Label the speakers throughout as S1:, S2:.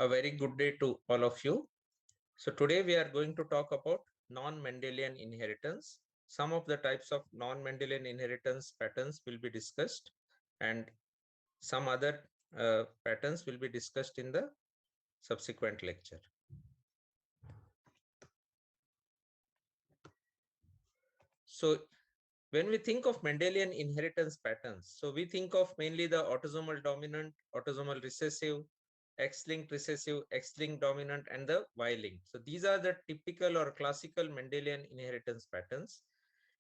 S1: A very good day to all of you. So today we are going to talk about non-Mendelian inheritance. Some of the types of non-Mendelian inheritance patterns will be discussed, and some other patterns will be discussed in the subsequent lecture. So when we think of Mendelian inheritance patterns, so we think of mainly the autosomal dominant, autosomal recessive, X-linked recessive, X-linked dominant, and the Y-linked. So these are the typical or classical Mendelian inheritance patterns.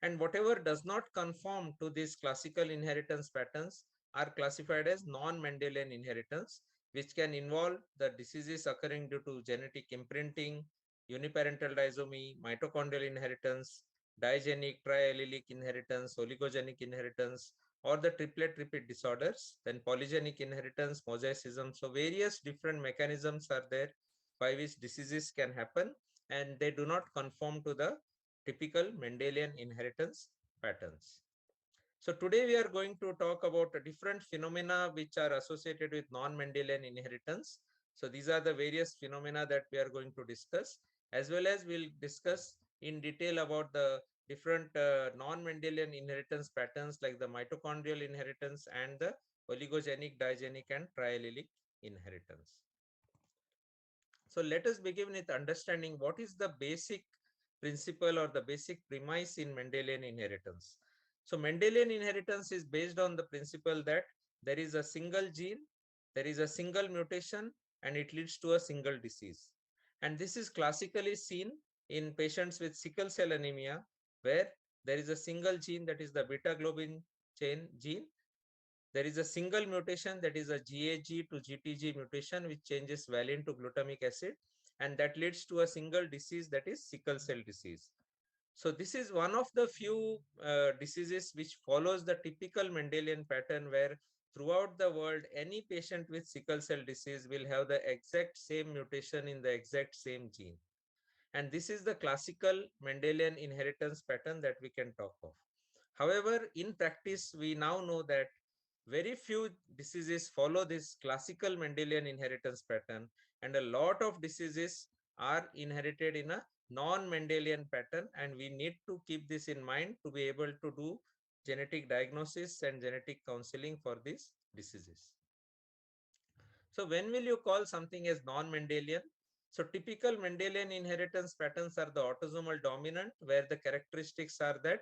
S1: And whatever does not conform to these classical inheritance patterns are classified as non-Mendelian inheritance, which can involve the diseases occurring due to genetic imprinting, uniparental disomy, mitochondrial inheritance, digenic, triallelic inheritance, oligogenic inheritance, or the triplet repeat disorders, then polygenic inheritance, mosaicism. So various different mechanisms are there by which diseases can happen, and they do not conform to the typical Mendelian inheritance patterns. So today we are going to talk about different phenomena which are associated with non-Mendelian inheritance. So these are the various phenomena that we are going to discuss, as well as we'll discuss in detail about the different non-Mendelian inheritance patterns like the mitochondrial inheritance and the oligogenic, digenic, and triallelic inheritance. So let us begin with understanding what is the basic principle or the basic premise in Mendelian inheritance. So Mendelian inheritance is based on the principle that there is a single gene, there is a single mutation, and it leads to a single disease. And this is classically seen in patients with sickle cell anemia, where there is a single gene, that is the beta globin chain gene. There is a single mutation, that is a GAG to GTG mutation, which changes valine to glutamic acid, and that leads to a single disease, that is sickle cell disease. So this is one of the few diseases which follows the typical Mendelian pattern, where throughout the world, any patient with sickle cell disease will have the exact same mutation in the exact same gene. And this is the classical Mendelian inheritance pattern that we can talk of. However, in practice, we now know that very few diseases follow this classical Mendelian inheritance pattern, and a lot of diseases are inherited in a non-Mendelian pattern, and we need to keep this in mind to be able to do genetic diagnosis and genetic counseling for these diseases. So when will you call something as non-Mendelian? So typical Mendelian inheritance patterns are the autosomal dominant, where the characteristics are that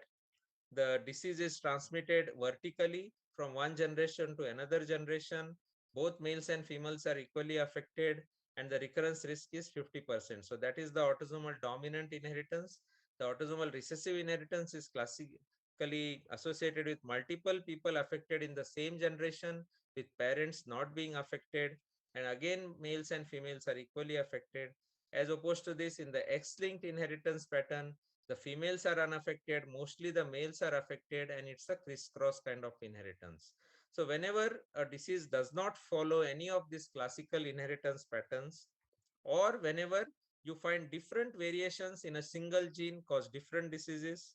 S1: the disease is transmitted vertically from one generation to another generation. Both males and females are equally affected, and the recurrence risk is 50%. So that is the autosomal dominant inheritance. The autosomal recessive inheritance is classically associated with multiple people affected in the same generation, with parents not being affected. And again, males and females are equally affected. As opposed to this, in the X-linked inheritance pattern, the females are unaffected, mostly the males are affected, and it's a crisscross kind of inheritance. So whenever a disease does not follow any of these classical inheritance patterns, or whenever you find different variations in a single gene cause different diseases,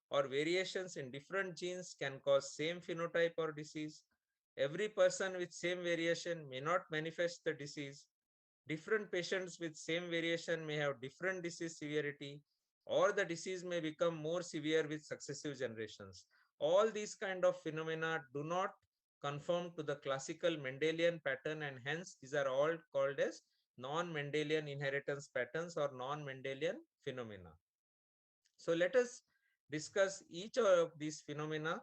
S1: or variations in different genes can cause same phenotype or disease, every person with same variation may not manifest the disease, different patients with same variation may have different disease severity, or the disease may become more severe with successive generations. All these kind of phenomena do not conform to the classical Mendelian pattern, and hence these are all called as non-Mendelian inheritance patterns or non-Mendelian phenomena. So let us discuss each of these phenomena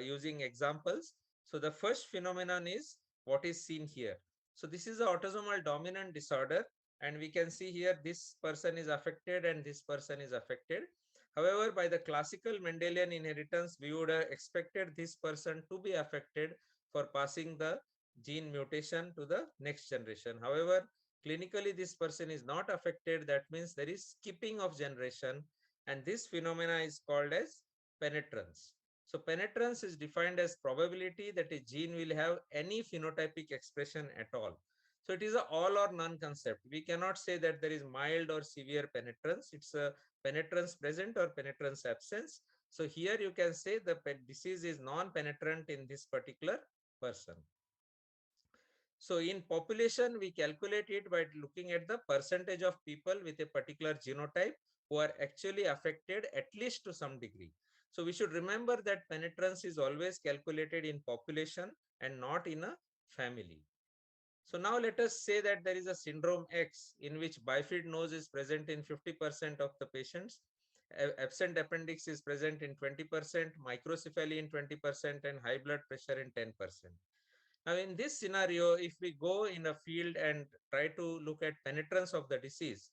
S1: using examples. So the first phenomenon is what is seen here. So this is the autosomal dominant disorder, and we can see here this person is affected and this person is affected. However, by the classical Mendelian inheritance, we would have expected this person to be affected for passing the gene mutation to the next generation. However, clinically this person is not affected. That means there is skipping of generation, and this phenomena is called as penetrance. So penetrance is defined as probability that a gene will have any phenotypic expression at all. So it is a all or none concept. We cannot say that there is mild or severe penetrance. It's a penetrance present or penetrance absence. So here you can say the disease is non-penetrant in this particular person. So in population, we calculate it by looking at the percentage of people with a particular genotype who are actually affected at least to some degree. So we should remember that penetrance is always calculated in population and not in a family. So now let us say that there is a syndrome X in which bifid nose is present in 50% of the patients, absent appendix is present in 20%, microcephaly in 20%, and high blood pressure in 10%. Now, in this scenario, if we go in a field and try to look at penetrance of the disease,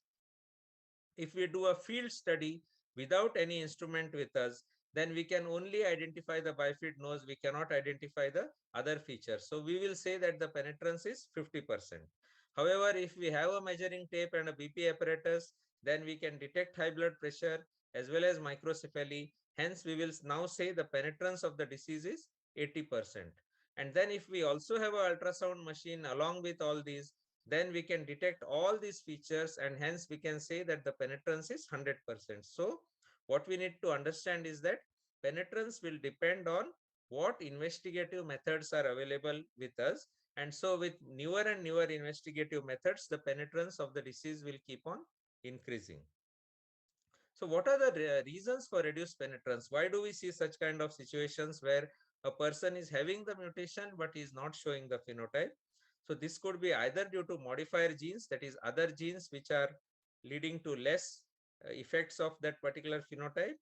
S1: if we do a field study without any instrument with us, then we can only identify the bifid nose. We cannot identify the other features. So we will say that the penetrance is 50%. However, if we have a measuring tape and a BP apparatus, then we can detect high blood pressure as well as microcephaly. Hence, we will now say the penetrance of the disease is 80%. And then if we also have an ultrasound machine along with all these, then we can detect all these features, and hence we can say that the penetrance is 100%. So what we need to understand is that penetrance will depend on what investigative methods are available with us. And so with newer and newer investigative methods, the penetrance of the disease will keep on increasing. So what are the reasons for reduced penetrance? Why do we see such kind of situations where a person is having the mutation but is not showing the phenotype? So this could be either due to modifier genes, that is other genes which are leading to less effects of that particular phenotype,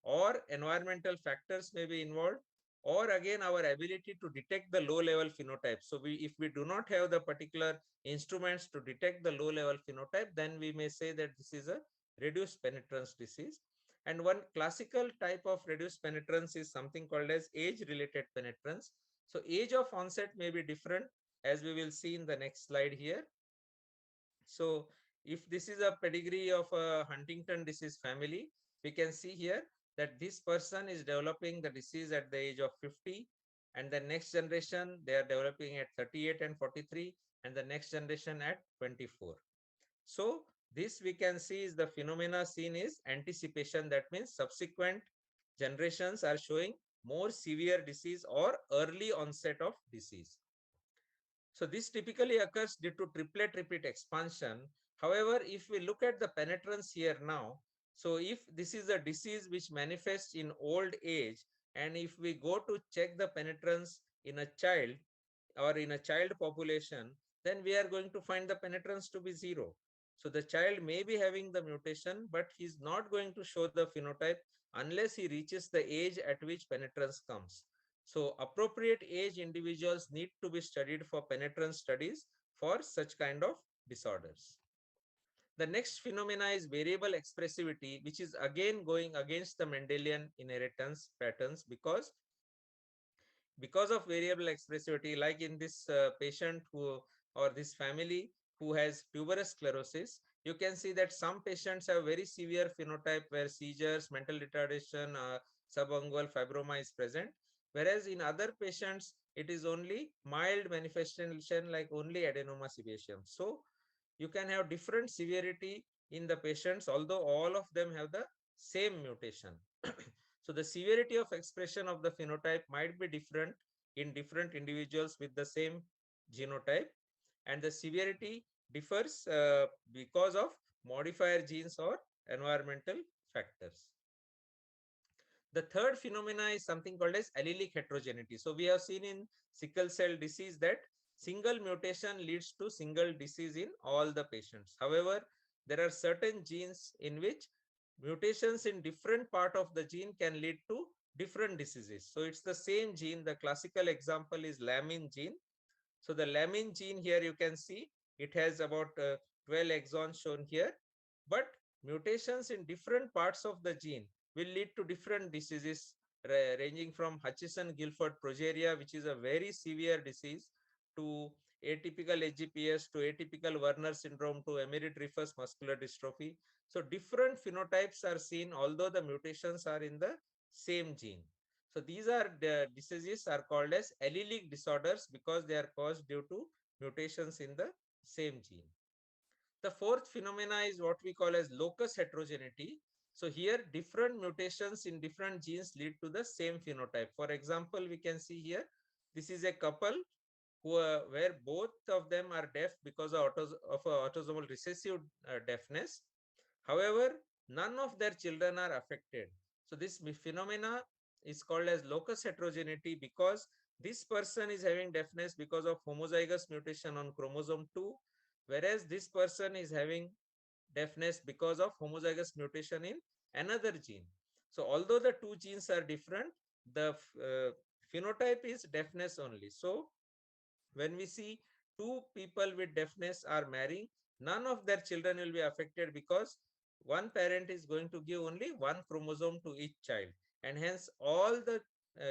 S1: or environmental factors may be involved, or again our ability to detect the low level phenotype. So if we do not have the particular instruments to detect the low level phenotype, then we may say that this is a reduced penetrance disease. And one classical type of reduced penetrance is something called as age related penetrance. So age of onset may be different, as we will see in the next slide here. So if this is a pedigree of a Huntington disease family, we can see here that this person is developing the disease at the age of 50, and the next generation they are developing at 38 and 43, and the next generation at 24. So this we can see is the phenomena seen is anticipation. That means subsequent generations are showing more severe disease or early onset of disease. So this typically occurs due to triplet repeat expansion. However, if we look at the penetrance here now, so if this is a disease which manifests in old age, and if we go to check the penetrance in a child or in a child population, then we are going to find the penetrance to be 0. So the child may be having the mutation, but he's not going to show the phenotype unless he reaches the age at which penetrance comes. So appropriate age individuals need to be studied for penetrance studies for such kind of disorders. The next phenomena is variable expressivity, which is again going against the Mendelian inheritance patterns, because of variable expressivity, like in this patient who, or this family who has tuberous sclerosis, you can see that some patients have very severe phenotype where seizures, mental retardation, subungual fibroma is present, whereas in other patients it is only mild manifestation like only adenoma sebaceum. So you can have different severity in the patients, although all of them have the same mutation. So the severity of expression of the phenotype might be different in different individuals with the same genotype, and the severity differs because of modifier genes or environmental factors. The third phenomena is something called as allelic heterogeneity. So we have seen in sickle cell disease that single mutation leads to single disease in all the patients. However, there are certain genes in which mutations in different part of the gene can lead to different diseases. So it's the same gene. The classical example is lamin gene. So the lamin gene here you can see it has about 12 exons shown here, but mutations in different parts of the gene will lead to different diseases ranging from Hutchison-Gilford progeria, which is a very severe disease, to atypical HGPS, to atypical Werner syndrome, to Emery-Dreifuss muscular dystrophy. So different phenotypes are seen, although the mutations are in the same gene. So these are the diseases are called as allelic disorders because they are caused due to mutations in the same gene. The fourth phenomena is what we call as locus heterogeneity. So here different mutations in different genes lead to the same phenotype. For example, we can see here, this is a couple where both of them are deaf because of autosomal recessive deafness. However, none of their children are affected. So this phenomena is called as locus heterogeneity because this person is having deafness because of homozygous mutation on chromosome 2, whereas this person is having deafness because of homozygous mutation in another gene. So although the two genes are different, the phenotype is deafness only. So when we see two people with deafness are marrying, none of their children will be affected because one parent is going to give only one chromosome to each child, and hence all the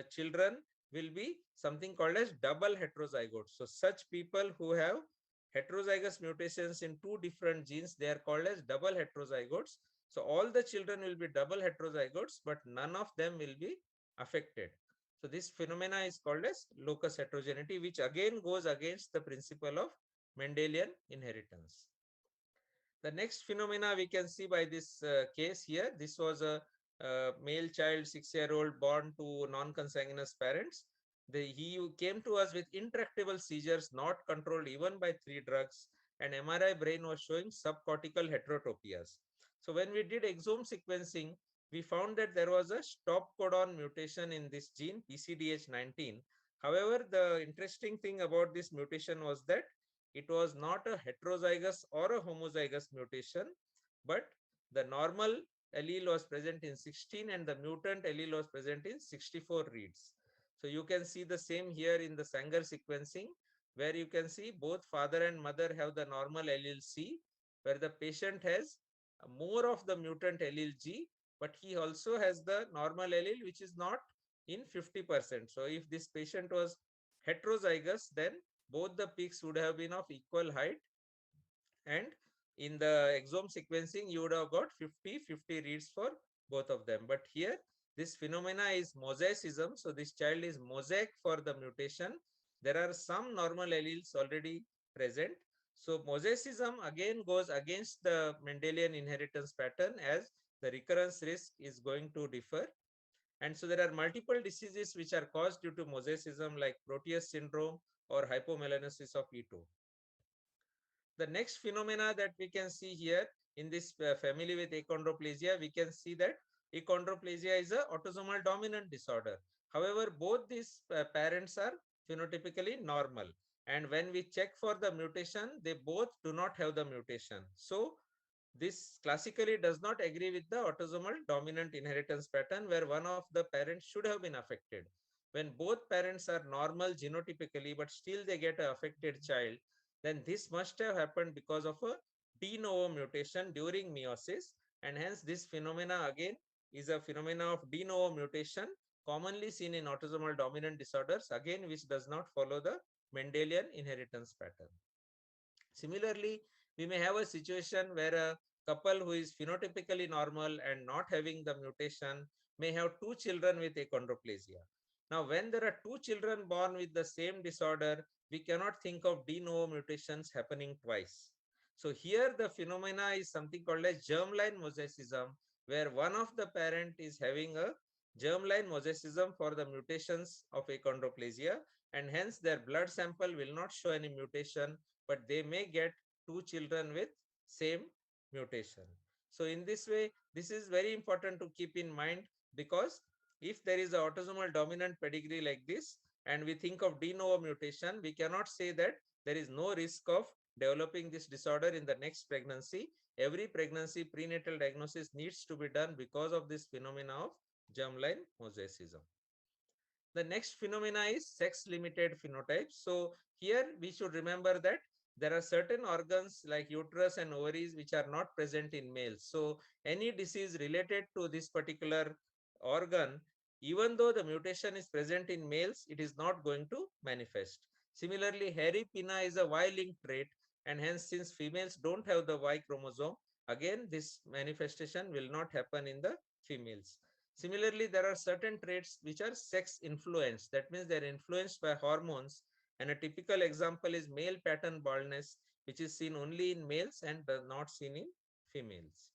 S1: children will be something called as double heterozygotes. So such people who have heterozygous mutations in two different genes, they are called as double heterozygotes. So all the children will be double heterozygotes, but none of them will be affected. So this phenomena is called as locus heterogeneity, which again goes against the principle of Mendelian inheritance. The next phenomena we can see by this case here. This was a male child, 6-year-old, born to non-consanguineous parents. He came to us with intractable seizures, not controlled even by 3 drugs, and MRI brain was showing subcortical heterotopias. So when we did exome sequencing, we found that there was a stop codon mutation in this gene, PCDH19. However, the interesting thing about this mutation was that it was not a heterozygous or a homozygous mutation, but the normal allele was present in 16 and the mutant allele was present in 64 reads. So you can see the same here in the Sanger sequencing, where you can see both father and mother have the normal allele C, where the patient has more of the mutant allele G, but he also has the normal allele, which is not in 50%. So if this patient was heterozygous, then both the peaks would have been of equal height, and in the exome sequencing you would have got 50-50 reads for both of them. But here this phenomena is mosaicism. So this child is mosaic for the mutation. There are some normal alleles already present. So mosaicism again goes against the Mendelian inheritance pattern, as the recurrence risk is going to differ. And so there are multiple diseases which are caused due to mosaicism, like Proteus syndrome or hypomelanosis of E2. The next phenomena that we can see here in this family with achondroplasia, we can see that achondroplasia is a autosomal dominant disorder. However, both these parents are phenotypically normal. And when we check for the mutation, they both do not have the mutation. So this classically does not agree with the autosomal dominant inheritance pattern, where one of the parents should have been affected. When both parents are normal genotypically, but still they get an affected child, then this must have happened because of a de novo mutation during meiosis, and hence this phenomena again is a phenomena of de novo mutation commonly seen in autosomal dominant disorders, again which does not follow the Mendelian inheritance pattern. Similarly, we may have a situation where a couple who is phenotypically normal and not having the mutation may have 2 children with achondroplasia. Now, when there are 2 children born with the same disorder, we cannot think of de novo mutations happening twice. So here the phenomena is something called as germline mosaicism, where one of the parent is having a germline mosaicism for the mutations of achondroplasia, and hence their blood sample will not show any mutation, but they may get 2 children with same mutation. So in this way, this is very important to keep in mind, because if there is an autosomal dominant pedigree like this and we think of de novo mutation, we cannot say that there is no risk of developing this disorder in the next pregnancy. Every pregnancy prenatal diagnosis needs to be done because of this phenomena of germline mosaicism. The next phenomena is sex limited phenotype. So here we should remember that there are certain organs like uterus and ovaries which are not present in males. So any disease related to this particular organ, even though the mutation is present in males, it is not going to manifest. Similarly, hairy pinna is a Y-linked trait, and hence since females don't have the Y chromosome, again this manifestation will not happen in the females. Similarly, there are certain traits which are sex influenced. That means they're influenced by hormones. And a typical example is male pattern baldness, which is seen only in males and not seen in females.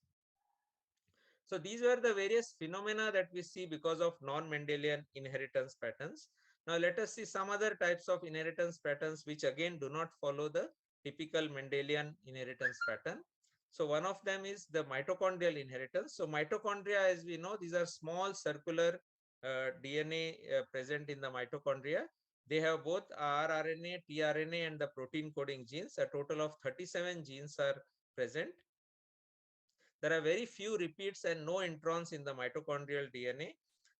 S1: So these were the various phenomena that we see because of non-Mendelian inheritance patterns. Now let us see some other types of inheritance patterns which again do not follow the typical Mendelian inheritance pattern. So one of them is the mitochondrial inheritance. So mitochondria, as we know, these are small circular DNA present in the mitochondria. They have both rRNA, tRNA, and the protein coding genes. A total of 37 genes are present. There are very few repeats and no introns in the mitochondrial DNA,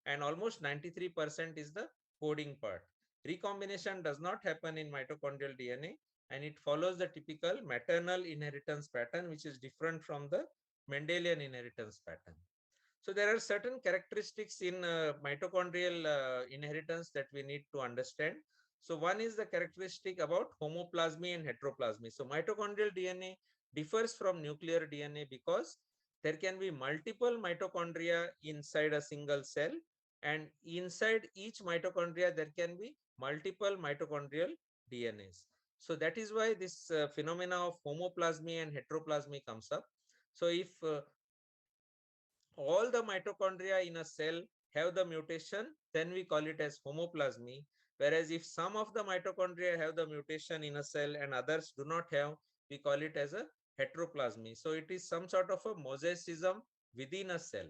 S1: and almost 93% is the coding part. Recombination does not happen in mitochondrial DNA, and it follows the typical maternal inheritance pattern, which is different from the Mendelian inheritance pattern. So there are certain characteristics in mitochondrial inheritance that we need to understand. So one is the characteristic about homoplasmy and heteroplasmy. So mitochondrial DNA differs from nuclear DNA because there can be multiple mitochondria inside a single cell, and inside each mitochondria there can be multiple mitochondrial DNAs. So that is why this phenomena of homoplasmy and heteroplasmy comes up. So if all the mitochondria in a cell have the mutation, then we call it as homoplasmy. Whereas if some of the mitochondria have the mutation in a cell and others do not have, we call it as a heteroplasmy. So it is some sort of a mosaicism within a cell.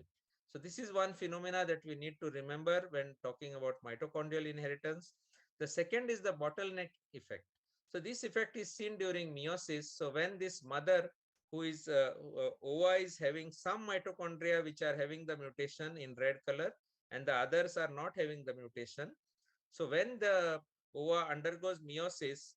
S1: So this is one phenomena that we need to remember when talking about mitochondrial inheritance. The second is the bottleneck effect. So this effect is seen during meiosis. So when this mother who is ova is having some mitochondria which are having the mutation in red color and the others are not having the mutation. So when the ova undergoes meiosis,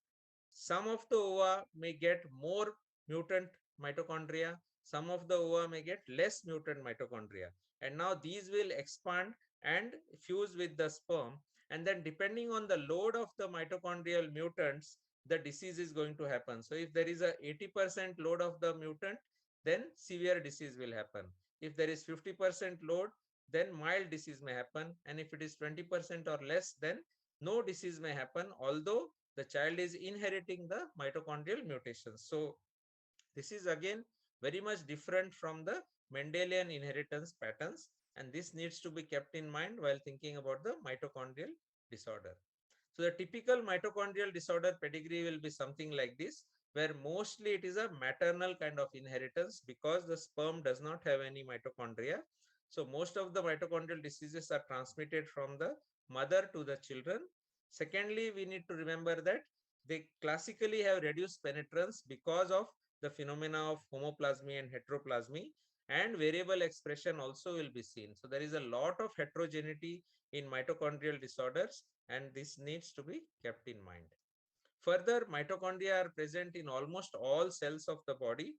S1: some of the ova may get more mutant mitochondria, some of the ova may get less mutant mitochondria, and now these will expand and fuse with the sperm, and then depending on the load of the mitochondrial mutants, the disease is going to happen. So if there is a 80% load of the mutant, then severe disease will happen. If there is 50% load, then mild disease may happen, and if it is 20% or less, then no disease may happen, although the child is inheriting the mitochondrial mutations. So this is again very much different from the Mendelian inheritance patterns, and this needs to be kept in mind while thinking about the mitochondrial disorder. So the typical mitochondrial disorder pedigree will be something like this, where mostly it is a maternal kind of inheritance because the sperm does not have any mitochondria. So most of the mitochondrial diseases are transmitted from the mother to the children. Secondly, we need to remember that they classically have reduced penetrance because of the phenomena of homoplasmy and heteroplasmy, and variable expression also will be seen. So there is a lot of heterogeneity in mitochondrial disorders, and this needs to be kept in mind. Further, mitochondria are present in almost all cells of the body,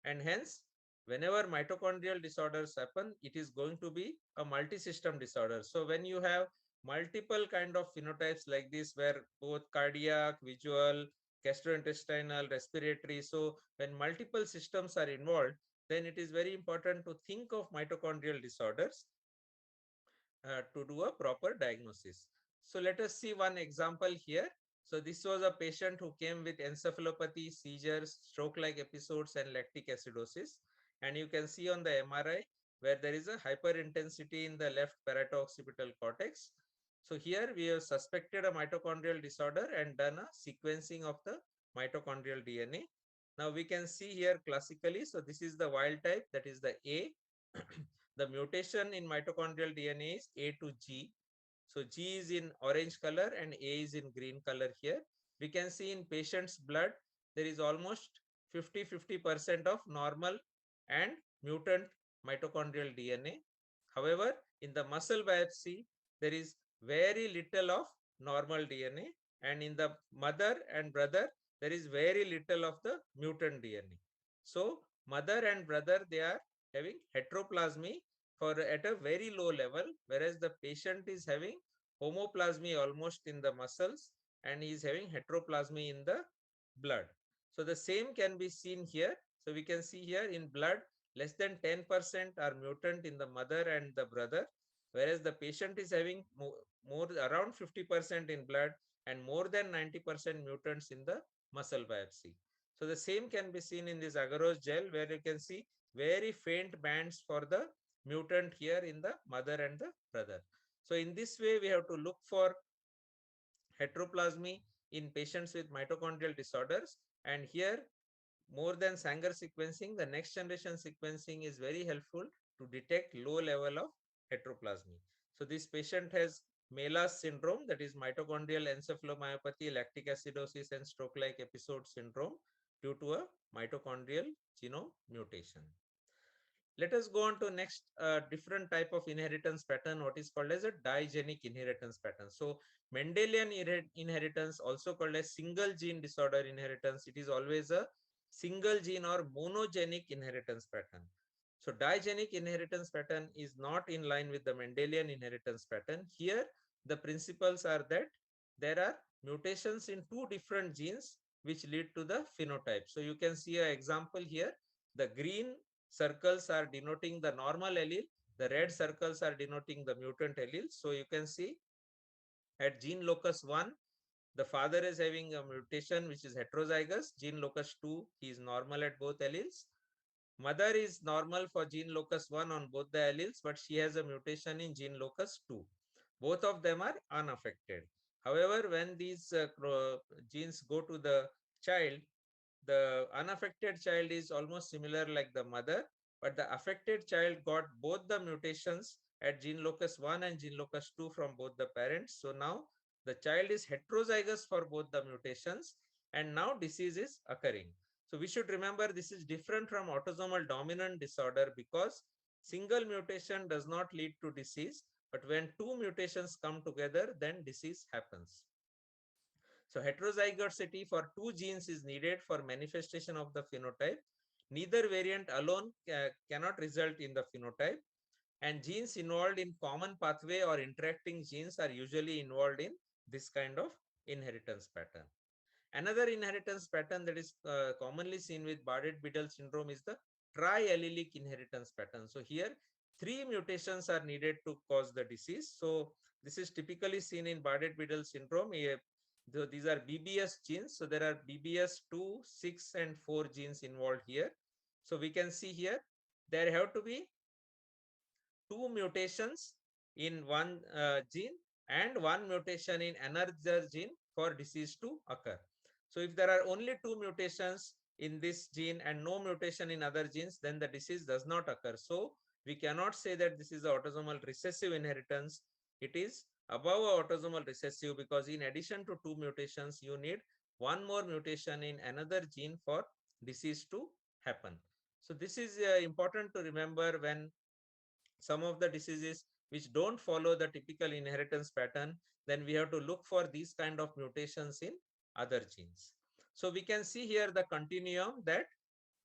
S1: and hence whenever mitochondrial disorders happen, it is going to be a multi-system disorder. So when you have multiple kind of phenotypes like this, where both cardiac, visual, gastrointestinal, respiratory, so when multiple systems are involved, then it is very important to think of mitochondrial disorders to do a proper diagnosis. So let us see one example here. So this was a patient who came with encephalopathy, seizures, stroke-like episodes, and lactic acidosis. And you can see on the MRI where there is a hyperintensity in the left parieto-occipital cortex. So here we have suspected a mitochondrial disorder and done a sequencing of the mitochondrial DNA. Now we can see here classically, so this is the wild type, that is the A. The mutation in mitochondrial DNA is A to G. So G is in orange color and A is in green color here. We can see in patient's blood, there is almost 50% of normal and mutant mitochondrial DNA. However, in the muscle biopsy, there is very little of normal DNA, and in the mother and brother, there is very little of the mutant DNA. So mother and brother, they are having heteroplasmy for at a very low level, whereas the patient is having homoplasmy almost in the muscles and he is having heteroplasmy in the blood. So the same can be seen here. So we can see here in blood, less than 10% are mutant in the mother and the brother, whereas the patient is having more around 50% in blood and more than 90% mutants in the muscle biopsy. So the same can be seen in this agarose gel, where you can see very faint bands for the mutant here in the mother and the brother. So in this way, we have to look for heteroplasmy in patients with mitochondrial disorders. And here, more than Sanger sequencing, the next generation sequencing is very helpful to detect low level of heteroplasmy. So this patient has Melas syndrome, that is mitochondrial encephalomyopathy, lactic acidosis, and stroke-like episode syndrome due to a mitochondrial genome mutation. Let us go on to next different type of inheritance pattern, what is called as a digenic inheritance pattern. So Mendelian inheritance, also called as single gene disorder inheritance, it is always a single gene or monogenic inheritance pattern. So digenic inheritance pattern is not in line with the Mendelian inheritance pattern. Here the principles are that there are mutations in two different genes which lead to the phenotype. So you can see an example here. The green circles are denoting the normal allele, the red circles are denoting the mutant allele. So you can see at gene locus 1, the father is having a mutation which is heterozygous. Gene locus 2, he is normal at both alleles. Mother is normal for gene locus 1 on both the alleles, but she has a mutation in gene locus 2. Both of them are unaffected. However, when these genes go to the child, the unaffected child is almost similar like the mother, but the affected child got both the mutations at gene locus 1 and gene locus 2 from both the parents. So now the child is heterozygous for both the mutations, and now disease is occurring. So we should remember this is different from autosomal dominant disorder because single mutation does not lead to disease, but when two mutations come together, then disease happens. So heterozygosity for two genes is needed for manifestation of the phenotype. Neither variant alone cannot result in the phenotype, and genes involved in common pathway or interacting genes are usually involved in this kind of inheritance pattern. Another inheritance pattern that is commonly seen with Bardet-Biedl syndrome is the triallelic inheritance pattern. So here, three mutations are needed to cause the disease. So this is typically seen in Bardet-Biedl syndrome. So these are BBS genes. So there are BBS 2, 6, and 4 genes involved here. So we can see here, there have to be two mutations in one gene and one mutation in another gene for disease to occur. So if there are only two mutations in this gene and no mutation in other genes, then the disease does not occur. So we cannot say that this is autosomal recessive inheritance. It is above autosomal recessive because in addition to two mutations, you need one more mutation in another gene for disease to happen. So this is important to remember when some of the diseases which don't follow the typical inheritance pattern, then we have to look for these kind of mutations in other genes. So we can see here the continuum that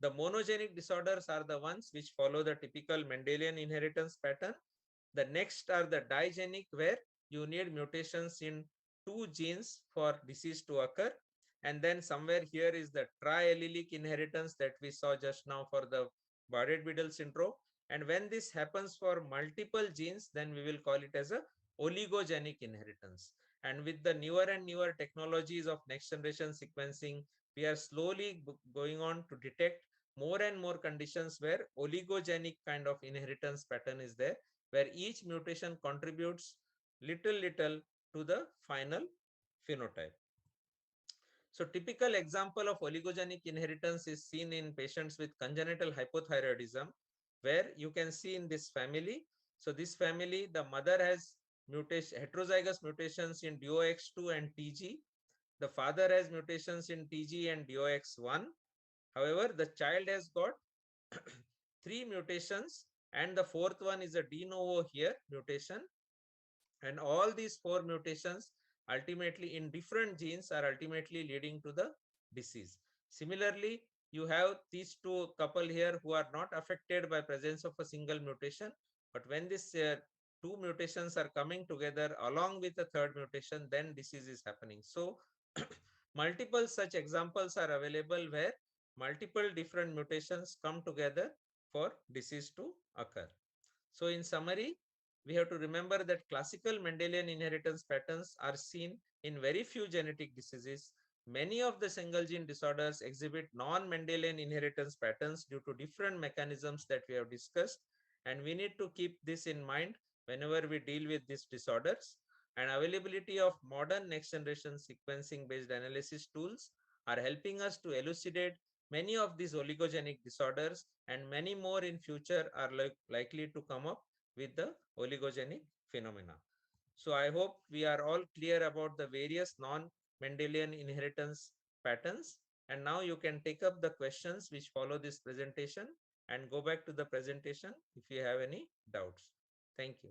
S1: the monogenic disorders are the ones which follow the typical Mendelian inheritance pattern. The next are the digenic, where you need mutations in two genes for disease to occur. And then somewhere here is the triallelic inheritance that we saw just now for the Bardet-Biedl syndrome. And when this happens for multiple genes, then we will call it as a oligogenic inheritance. And with the newer and newer technologies of next generation sequencing, we are slowly going on to detect more and more conditions where oligogenic kind of inheritance pattern is there, where each mutation contributes little to the final phenotype. So typical example of oligogenic inheritance is seen in patients with congenital hypothyroidism, where you can see in this family. So this family, the mother has heterozygous mutations in DOX2 and TG. The father has mutations in TG and DOX1. However, the child has got three mutations, and the fourth one is a de novo here mutation. And all these four mutations ultimately in different genes are ultimately leading to the disease. Similarly, you have these two couple here who are not affected by presence of a single mutation, but when these two mutations are coming together along with the third mutation, then disease is happening. So multiple such examples are available where multiple different mutations come together for disease to occur. So in summary, we have to remember that classical Mendelian inheritance patterns are seen in very few genetic diseases. Many of the single gene disorders exhibit non-Mendelian inheritance patterns due to different mechanisms that we have discussed. And we need to keep this in mind whenever we deal with these disorders. and availability of modern next generation sequencing based analysis tools are helping us to elucidate many of these oligogenic disorders, and many more in future are likely to come up with the oligogenic phenomena. So I hope we are all clear about the various non-Mendelian inheritance patterns. And now you can take up the questions which follow this presentation and go back to the presentation if you have any doubts. Thank you.